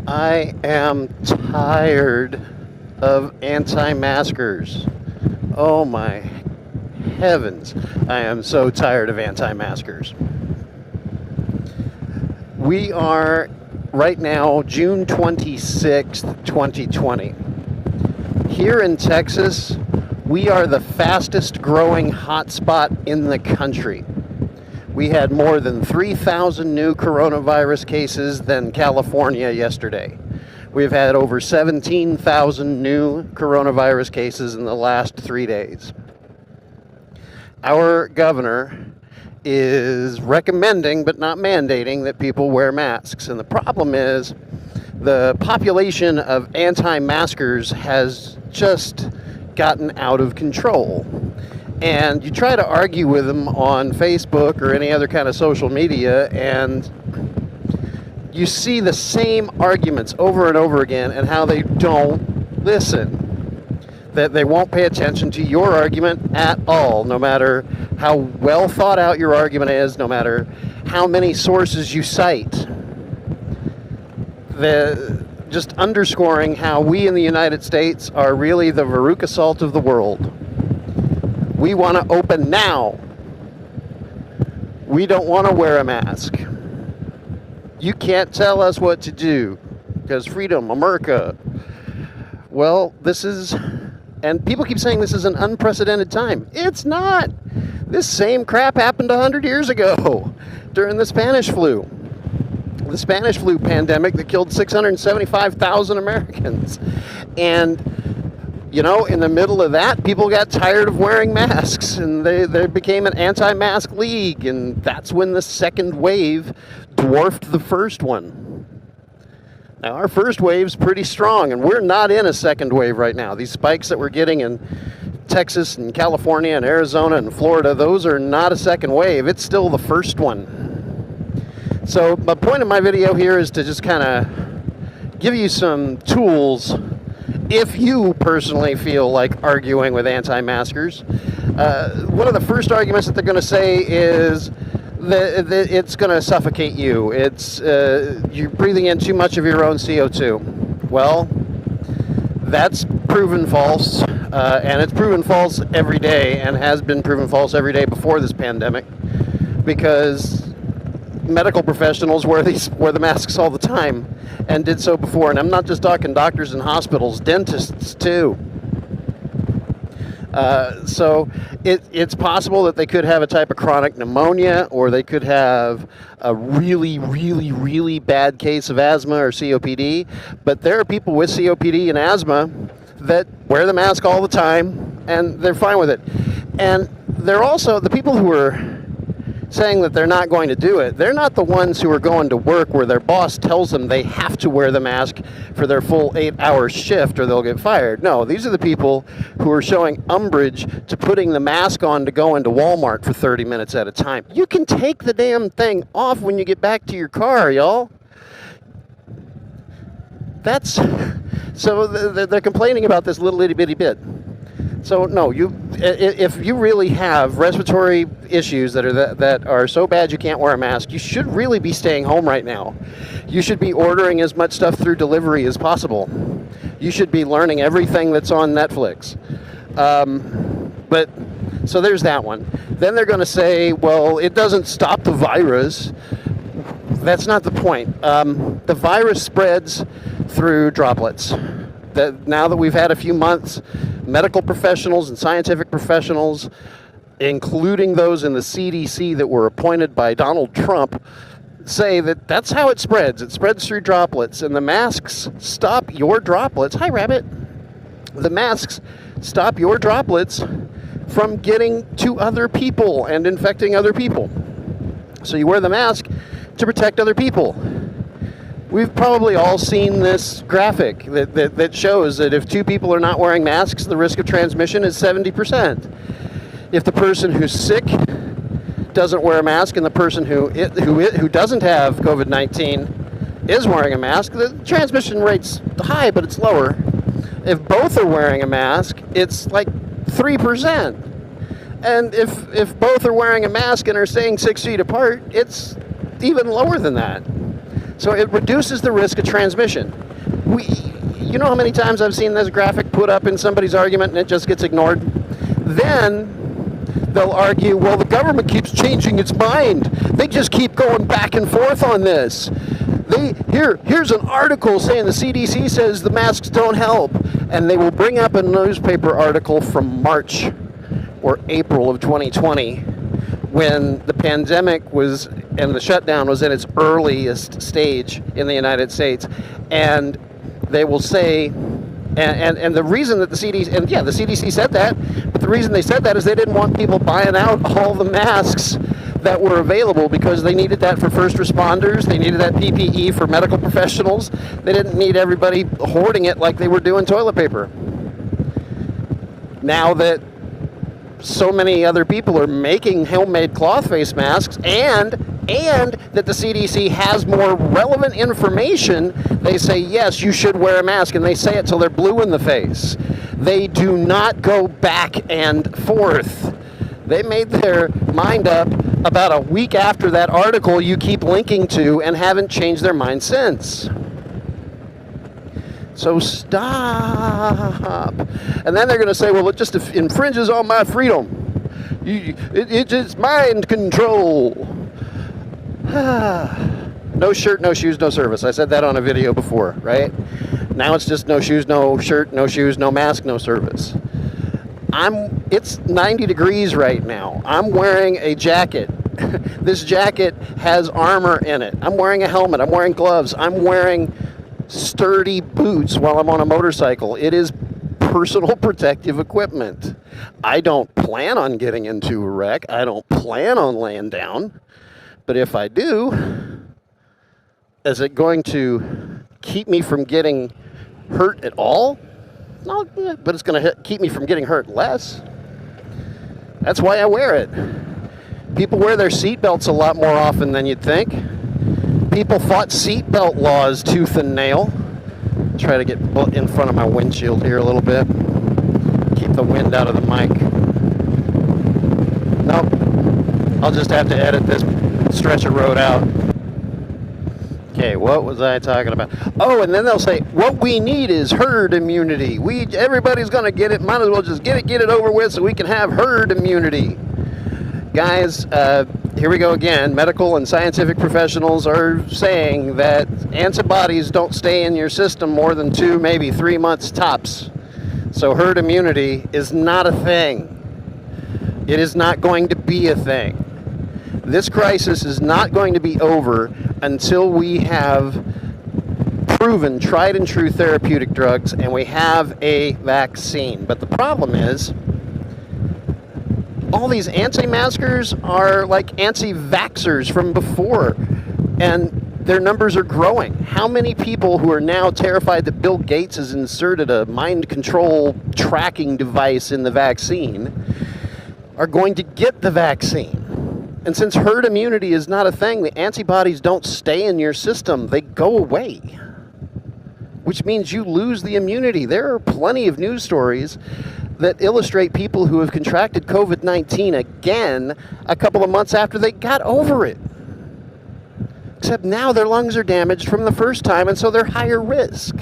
I am tired of anti-maskers. Oh my heavens. I am so tired of anti-maskers. We are right now June 26th, 2020. Here in Texas, we are the fastest growing hotspot in the country. We had more than 3,000 new coronavirus cases than California yesterday. We've had over 17,000 new coronavirus cases in the last 3 days. Our governor is recommending, but not mandating, that people wear masks. And the problem is the population of anti-maskers has just gotten out of control. And you try to argue with them on Facebook or any other kind of social media, and you see the same arguments over and over again, and how they don't listen. That they won't pay attention to your argument at all, no matter how well thought out your argument is, no matter how many sources you cite. Just underscoring how we in the United States are really the Veruca Salt of the world. We want to open now. We don't want to wear a mask. You can't tell us what to do because freedom, America. Well, and people keep saying this is an unprecedented time. It's not. This same crap happened 100 years ago during the Spanish flu. The Spanish flu pandemic that killed 675,000 Americans. And in the middle of that, people got tired of wearing masks, and they became an anti-mask league, and that's when the second wave dwarfed the first one. Now, our first wave's pretty strong, and we're not in a second wave right now. These spikes that we're getting in Texas and California and Arizona and Florida, those are not a second wave. It's still the first one. So the point of my video here is to just kind of give you some tools if you personally feel like arguing with anti-maskers. One of the first arguments that they're going to say is that it's going to suffocate you. You're breathing in too much of your own CO2. Well, that's proven false, and it's proven false every day, and has been proven false every day before this pandemic, because medical professionals wear the masks all the time, and did so before. And I'm not just talking doctors and hospitals, dentists too. So it's possible that they could have a type of chronic pneumonia, or they could have a really, really, really bad case of asthma or COPD. But there are people with COPD and asthma that wear the mask all the time, and they're fine with it. And they're also, the people who are saying that they're not going to do it, they're not the ones who are going to work where their boss tells them they have to wear the mask for their full 8-hour shift or they'll get fired. No, these are the people who are showing umbrage to putting the mask on to go into Walmart for 30 minutes at a time. You can take the damn thing off when you get back to your car, y'all. So they're complaining about this little itty bitty bit. So no, if you really have respiratory issues that are so bad you can't wear a mask, you should really be staying home right now. You should be ordering as much stuff through delivery as possible. You should be learning everything that's on Netflix. But so there's that one. Then they're going to say, well, it doesn't stop the virus. That's not the point. The virus spreads through droplets. Now that we've had a few months, medical professionals and scientific professionals, including those in the CDC that were appointed by Donald Trump, say that that's how it spreads. It spreads through droplets, and the masks stop your droplets. Hi, Rabbit. The masks stop your droplets from getting to other people and infecting other people. So you wear the mask to protect other people. We've probably all seen this graphic that shows that if two people are not wearing masks, the risk of transmission is 70%. If the person who's sick doesn't wear a mask and the person who doesn't have COVID-19 is wearing a mask, the transmission rate's high, but it's lower. If both are wearing a mask, it's like 3%. And if both are wearing a mask and are staying 6 feet apart, it's even lower than that. So it reduces the risk of transmission. You know how many times I've seen this graphic put up in somebody's argument and it just gets ignored? Then they'll argue, well, the government keeps changing its mind. They just keep going back and forth on this. Here's an article saying the CDC says the masks don't help. And they will bring up a newspaper article from March or April of 2020 when the pandemic was and the shutdown was in its earliest stage in the United States. And they will say, and the reason that the CDC, and yeah, the CDC said that, but the reason they said that is they didn't want people buying out all the masks that were available because they needed that for first responders, they needed that PPE for medical professionals, they didn't need everybody hoarding it like they were doing toilet paper. Now that so many other people are making homemade cloth face masks and that the CDC has more relevant information, they say, yes, you should wear a mask, and they say it till they're blue in the face. They do not go back and forth. They made their mind up about a week after that article you keep linking to and haven't changed their mind since. So stop. And then they're going to say, well, it just infringes on my freedom. It's mind control. No shirt, no shoes, no service. I said that on a video before, right? Now it's just no shoes, no shirt, no shoes, no mask, no service. It's 90 degrees right now. I'm wearing a jacket. This jacket has armor in it. I'm wearing a helmet. I'm wearing gloves. I'm wearing sturdy boots while I'm on a motorcycle. It is personal protective equipment. I don't plan on getting into a wreck. I don't plan on laying down. But if I do, is it going to keep me from getting hurt at all? No, but it's going to keep me from getting hurt less. That's why I wear it. People wear their seatbelts a lot more often than you'd think. People fought seatbelt laws tooth and nail. Try to get in front of my windshield here a little bit. Keep the wind out of the mic. Nope. I'll just have to edit this stretch of road out. Okay, what was I talking about? Oh, and then they'll say, what we need is herd immunity. Everybody's going to get it. Might as well just get it over with so we can have herd immunity. Guys, here we go again. Medical and scientific professionals are saying that antibodies don't stay in your system more than 2, maybe 3 months tops. So herd immunity is not a thing. It is not going to be a thing. This crisis is not going to be over until we have proven tried and true therapeutic drugs and we have a vaccine. But the problem is, all these anti-maskers are like anti-vaxxers from before, and their numbers are growing. How many people who are now terrified that Bill Gates has inserted a mind control tracking device in the vaccine are going to get the vaccine? And since herd immunity is not a thing, the antibodies don't stay in your system, they go away, which means you lose the immunity. There are plenty of news stories that illustrate people who have contracted COVID-19 again a couple of months after they got over it. Except now their lungs are damaged from the first time, and so they're higher risk.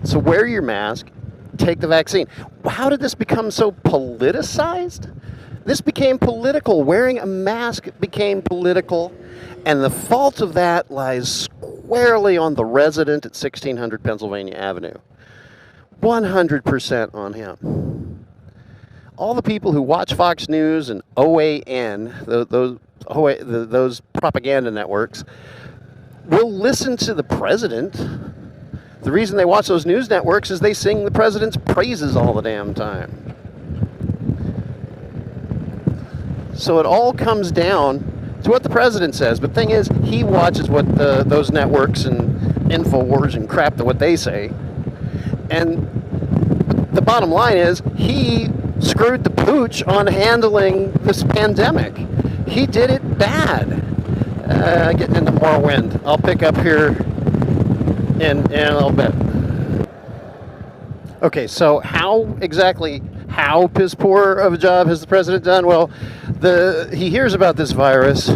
So wear your mask, take the vaccine. How did this become so politicized? This became political. Wearing a mask became political, and the fault of that lies squarely on the resident at 1600 Pennsylvania Avenue. 100% on him. All the people who watch Fox News and OAN, those propaganda networks, will listen to the president. The reason they watch those news networks is they sing the president's praises all the damn time. So it all comes down to what the president says. But the thing is, he watches what those networks and InfoWars and crap, what they say. And the bottom line is, he screwed the pooch on handling this pandemic. He did it bad. Getting into more wind. I'll pick up here in a little bit. Okay, so how piss poor of a job has the president done? Well, he hears about this virus,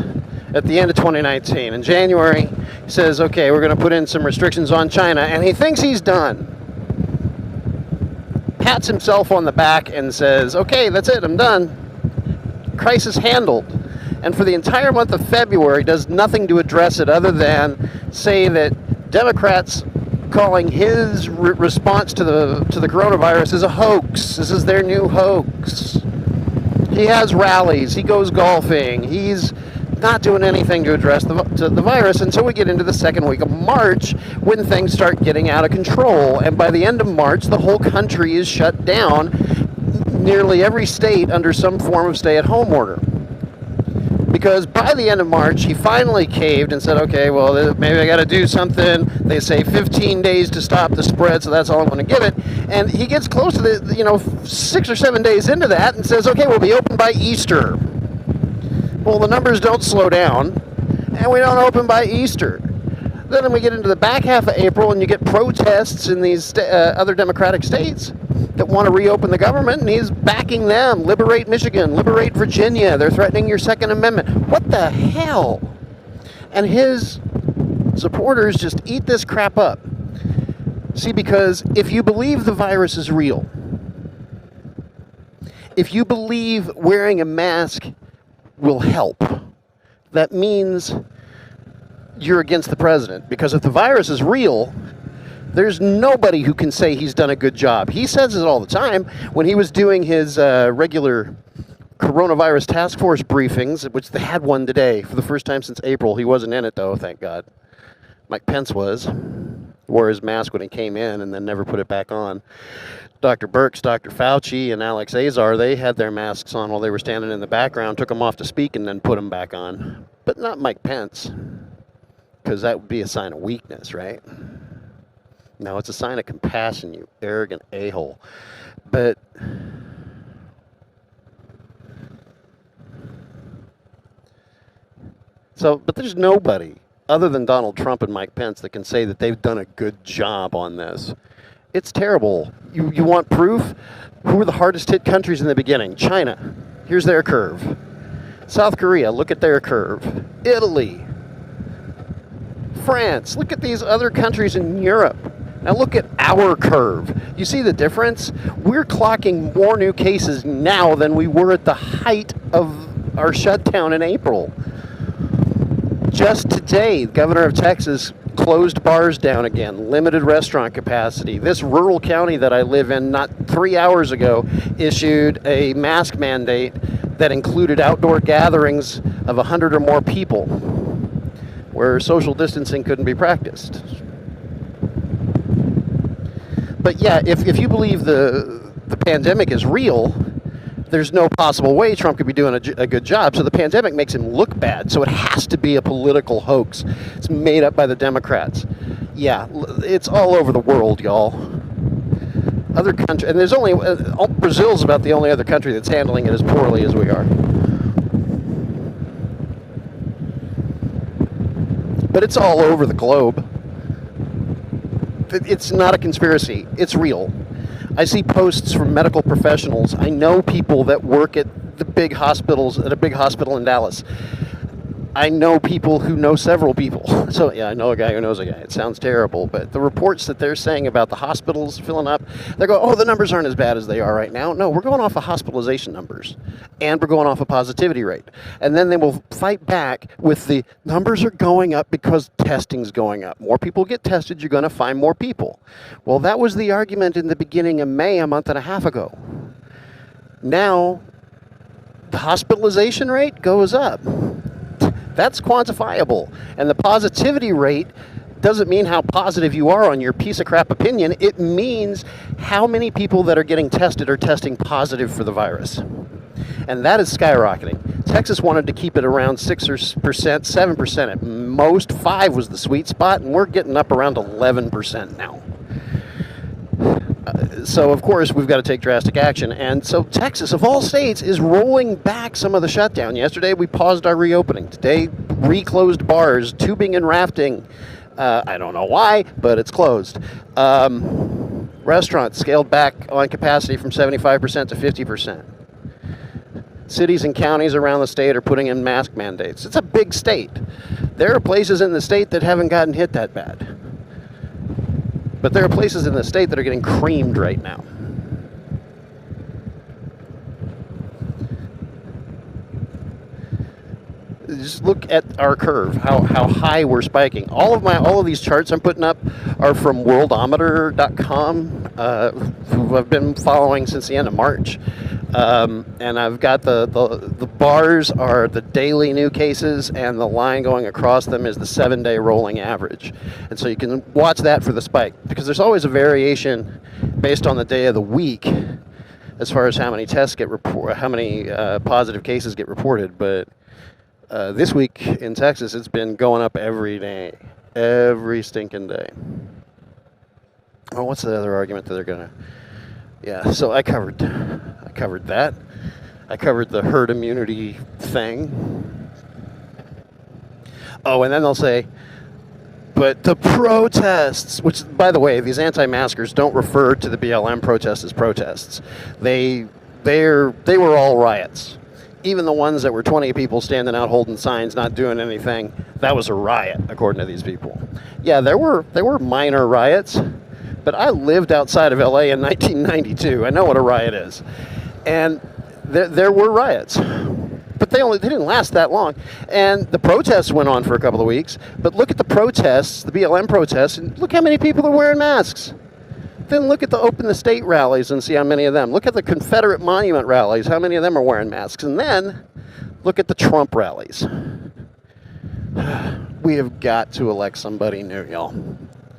at the end of 2019. In January, he says, okay, we're going to put in some restrictions on China, and he thinks he's done. Pats himself on the back and says, okay, that's it, I'm done. Crisis handled. And for the entire month of February does nothing to address it other than say that Democrats calling his response to the coronavirus is a hoax. This is their new hoax. He has rallies. He goes golfing. He's not doing anything to address the virus until we get into the second week of March, when things start getting out of control. And by the end of March, the whole country is shut down. Nearly every state under some form of stay-at-home order. Because by the end of March, he finally caved and said, okay, well, maybe I got to do something. They say 15 days to stop the spread, so that's all I'm going to give it. And he gets close to the, 6 or 7 days into that and says, okay, we'll be open by Easter. Well, the numbers don't slow down, and we don't open by Easter. Then we get into the back half of April, and you get protests in these other Democratic states that want to reopen the government, and he's backing them. Liberate Michigan, liberate Virginia. They're threatening your Second Amendment. What the hell? And his supporters just eat this crap up. See, because if you believe the virus is real, if you believe wearing a mask will help, that means you're against the president. Because if the virus is real, there's nobody who can say he's done a good job. He says it all the time. When he was doing his regular coronavirus task force briefings, which they had one today for the first time since April. He wasn't in it, though, thank God. Mike Pence was. Wore his mask when he came in and then never put it back on. Dr. Birx, Dr. Fauci, and Alex Azar, they had their masks on while they were standing in the background, took them off to speak, and then put them back on. But not Mike Pence, because that would be a sign of weakness, right? No, it's a sign of compassion, you arrogant a-hole. But there's nobody other than Donald Trump and Mike Pence that can say that they've done a good job on this. It's terrible. You want proof? Who were the hardest hit countries in the beginning? China. Here's their curve. South Korea, look at their curve. Italy. France. Look at these other countries in Europe. Now look at our curve. You see the difference? We're clocking more new cases now than we were at the height of our shutdown in April. Just today, the governor of Texas closed bars down again, limited restaurant capacity. This rural county that I live in, not 3 hours ago, issued a mask mandate that included outdoor gatherings of 100 or more people, where social distancing couldn't be practiced. But yeah, if you believe the pandemic is real, there's no possible way Trump could be doing a good job. So the pandemic makes him look bad. So it has to be a political hoax. It's made up by the Democrats. Yeah, it's all over the world, y'all. Other countries, and there's only Brazil's about the only other country that's handling it as poorly as we are. But it's all over the globe. It's not a conspiracy. It's real. I see posts from medical professionals. I know people that work at the big hospitals, at a big hospital in Dallas. I know people who know several people. So yeah, I know a guy who knows a guy. It sounds terrible, but the reports that they're saying about the hospitals filling up, they go, oh, the numbers aren't as bad as they are right now. No, we're going off of hospitalization numbers, and we're going off a positivity rate. And then they will fight back with the numbers are going up because testing's going up. More people get tested, you're going to find more people. Well, that was the argument in the beginning of May, a month and a half ago. Now, the hospitalization rate goes up. That's quantifiable. And the positivity rate doesn't mean how positive you are on your piece of crap opinion. It means how many people that are getting tested are testing positive for the virus. And that is skyrocketing. Texas wanted to keep it around 6%, 7% at most. 5 was the sweet spot, and we're getting up around 11% now. So, of course, we've got to take drastic action. And so Texas, of all states, is rolling back some of the shutdown. Yesterday, we paused our reopening. Today, reclosed bars, tubing and rafting. I don't know why, but it's closed. Restaurants scaled back on capacity from 75% to 50%. cities and counties around the state are putting in mask mandates. It's a big state. There are places in the state that haven't gotten hit that bad. But there are places in the state that are getting creamed right now. Just look at our curve, how high we're spiking. All of these charts I'm putting up are from worldometer.com, who I've been following since the end of March. And I've got the bars are the daily new cases, and the line going across them is the 7-day rolling average. And so you can watch that for the spike, because there's always a variation based on the day of the week as far as how many tests get how many positive cases get reported. But this week in Texas, it's been going up every day, every stinking day. Oh, what's the other argument that they're gonna? Yeah, so I covered that. I covered the herd immunity thing. Oh, and then they'll say, but the protests, which, by the way, these anti-maskers don't refer to the BLM protests as protests. They were all riots. Even the ones that were 20 people standing out holding signs, not doing anything, that was a riot, according to these people. Yeah, there were minor riots, but I lived outside of LA in 1992. I know what a riot is. And there were riots. But they didn't last that long. And the protests went on for a couple of weeks. But look at the protests, the BLM protests, and look how many people are wearing masks. Then look at the Open the State rallies and see how many of them. Look at the Confederate Monument rallies, how many of them are wearing masks. And then look at the Trump rallies. We have got to elect somebody new, y'all.